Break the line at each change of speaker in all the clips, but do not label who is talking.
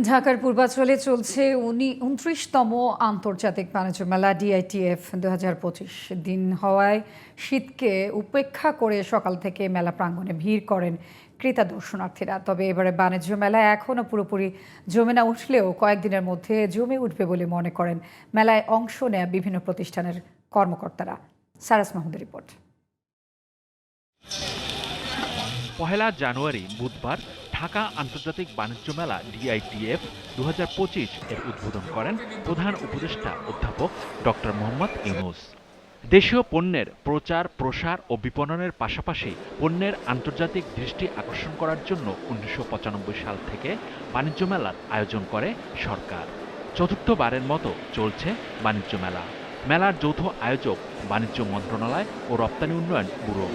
ঢাকার পূর্বাঞ্চলে চলছে 29তম আন্তর্জাতিক বাণিজ্য মেলা ডিআইটিএফ 2025 দিন হওয়ায় শীতকে উপেক্ষা করে সকাল থেকে মেলা প্রাঙ্গণে ভিড় করেন ক্রেতা দর্শনার্থীরা। তবে এবারে বাণিজ্য মেলা এখনও পুরোপুরি জমে না উঠলেও কয়েকদিনের মধ্যে জমে উঠবে বলে মনে করেন মেলায় অংশ নেয়া বিভিন্ন প্রতিষ্ঠানের কর্মকর্তারা। সারাস মাহমুদের রিপোর্ট।
পহেলা জানুয়ারি বুধবার ঢাকা আন্তর্জাতিক বাণিজ্য মেলা ডিআইটিএফ 2025 এর উদ্বোধন করেন প্রধান উপদেষ্টা অধ্যাপক ডক্টর মোহাম্মদ ইউনূস। দেশীয় পণ্যের প্রচার প্রসার ও বিপণনের পাশাপাশি পণ্যের আন্তর্জাতিক দৃষ্টি আকর্ষণ করার জন্য 1995 সাল থেকে বাণিজ্য মেলার আয়োজন করে সরকার। চতুর্থবারের মতো চলছে বাণিজ্য মেলা। মেলার যৌথ আয়োজক বাণিজ্য মন্ত্রণালয় ও রপ্তানি উন্নয়ন ব্যুরো।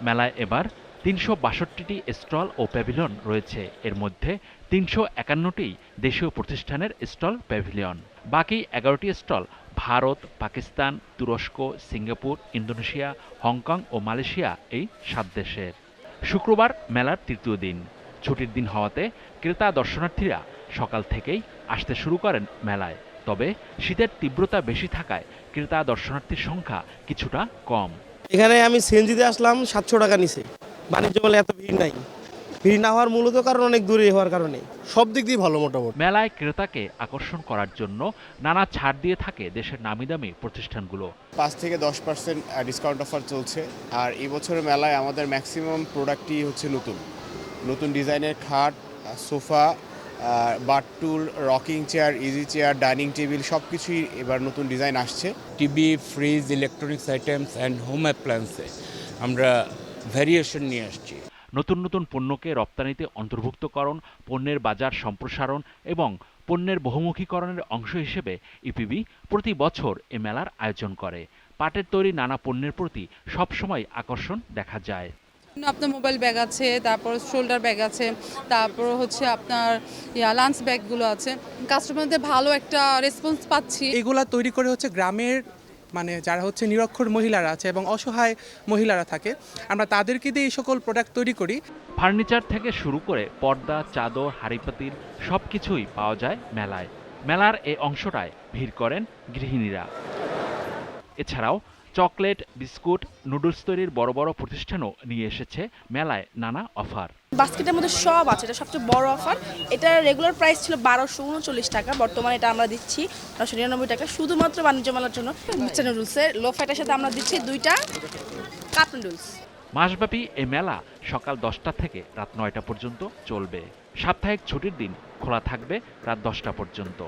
মেলায় এবার 362টি স্টল ও প্যাভিলিয়ন রয়েছে। এর মধ্যে 351টি দেশীয় প্রতিষ্ঠানের স্টল প্যাভিলিয়ন। বাকি 11টি স্টল ভারত, পাকিস্তান, তুরস্ক, সিঙ্গাপুর, ইন্দোনেশিয়া, হংকং ও মালয়েশিয়া এই 7 দেশের। শুক্রবার মেলার তৃতীয় দিন। ছুটির দিন হওয়াতে ক্রেতা দর্শনার্থীরা সকাল থেকেই আসতে শুরু করেন মেলায়। তবে শীতের তীব্রতা বেশি থাকায় ক্রেতা দর্শনার্থীর সংখ্যা কিছুটা কম।
এখানে আমি সিএনজিতে আসলাম 700 টাকা নিচে। বাণিজ্য মেলায় এত ভিড় নাই। ভিড় না হওয়ার মূলত কারণ অনেক দূরে হওয়ার কারণে। সব দিক দিয়ে ভালো মোটামুটি।
মেলায় ক্রেতাকে আকর্ষণ করার জন্য নানা ছাড় দিয়ে থাকে দেশের নামিদামি প্রতিষ্ঠানগুলো।
5 থেকে 10% ডিসকাউন্ট অফার চলছে। আর এই বছরের মেলায় আমাদের ম্যাক্সিমাম প্রোডাক্টই হচ্ছে নতুন ডিজাইনের খাট, সোফা, বাথটুল, rocking chair, easy chair, dining table সব কিছুই এবার নতুন ডিজাইন আসছে।
TV, fridge, electronics items and home অ্যাপ্লায়েন্সে আমরা ভ্যারিয়েশন নিয়ে আসছি।
নতুন নতুন পণ্যকে রপ্তানিতে অন্তর্ভুক্তকরণ, পণ্যের বাজার সম্প্রসারণ এবং পণ্যের বহুমুখীকরণের অংশ হিসেবে ইপিবি প্রতি বছর এ মেলার আয়োজন করে। পাটের তৈরি নানা পণ্যের প্রতি সবসময় আকর্ষণ দেখা যায়।
আপনার মোবাইল ব্যাগ আছে, তারপর শোল্ডার ব্যাগ আছে, তারপর হচ্ছে আপনার লাঞ্চ ব্যাগগুলো আছে। কাস্টমারদের ভালো একটা রেসপন্স পাচ্ছি।
এগুলা তৈরি করে হচ্ছে গ্রামের যারা হচ্ছে নিরক্ষর মহিলারা আছে এবং অসহায় মহিলারা থাকে, আমরা তাদেরকে দিয়ে এই সকল প্রোডাক্ট তৈরি করি।
ফার্নিচার থেকে শুরু করে পর্দা, চাদর, হাঁড়িপাতিল সবকিছুই পাওয়া যায় মেলায়। মেলার এই অংশটায় ভিড় করেন গৃহিণীরা। এছাড়াও চকলেট, বিস্কুট, নুডলস তৈরির বড় বড় প্রতিষ্ঠানও নিয়ে এসেছে মেলায় নানা অফার।
বাস্কেটের মধ্যে সব আছে, এটা সবচেয়ে বড় অফার। এটার রেগুলার প্রাইস ছিল 1239 টাকা, বর্তমানে এটা আমরা দিচ্ছি 999 টাকা শুধুমাত্র বাণিজ্য মেলার জন্য। নুডলসের লো ফ্যাটের সাথে আমরা দিচ্ছি 2টা কাপ নুডলস।
মাসব্যাপী এই মেলা সকাল 10টা থেকে রাত 9টা পর্যন্ত চলবে। সাপ্তাহিক ছুটির দিন খোলা থাকবে রাত 10টা পর্যন্ত।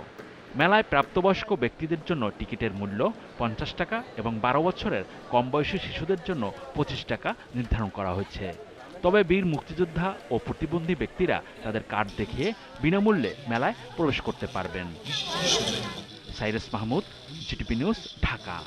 মেলায় প্রাপ্তবয়স্ক ব্যক্তিদের জন্য টিকিটের মূল্য 50 টাকা এবং 12 বছরের কম বয়সী শিশুদের জন্য 25 টাকা নির্ধারণ করা হয়েছে। তবে বীর মুক্তিযোদ্ধা ও প্রতিবন্ধী ব্যক্তিরা তাদের কার্ড দেখিয়ে বিনামূল্যে মেলায় প্রবেশ করতে পারবেন। Cyrus Mahmud, GTV news, Dhaka.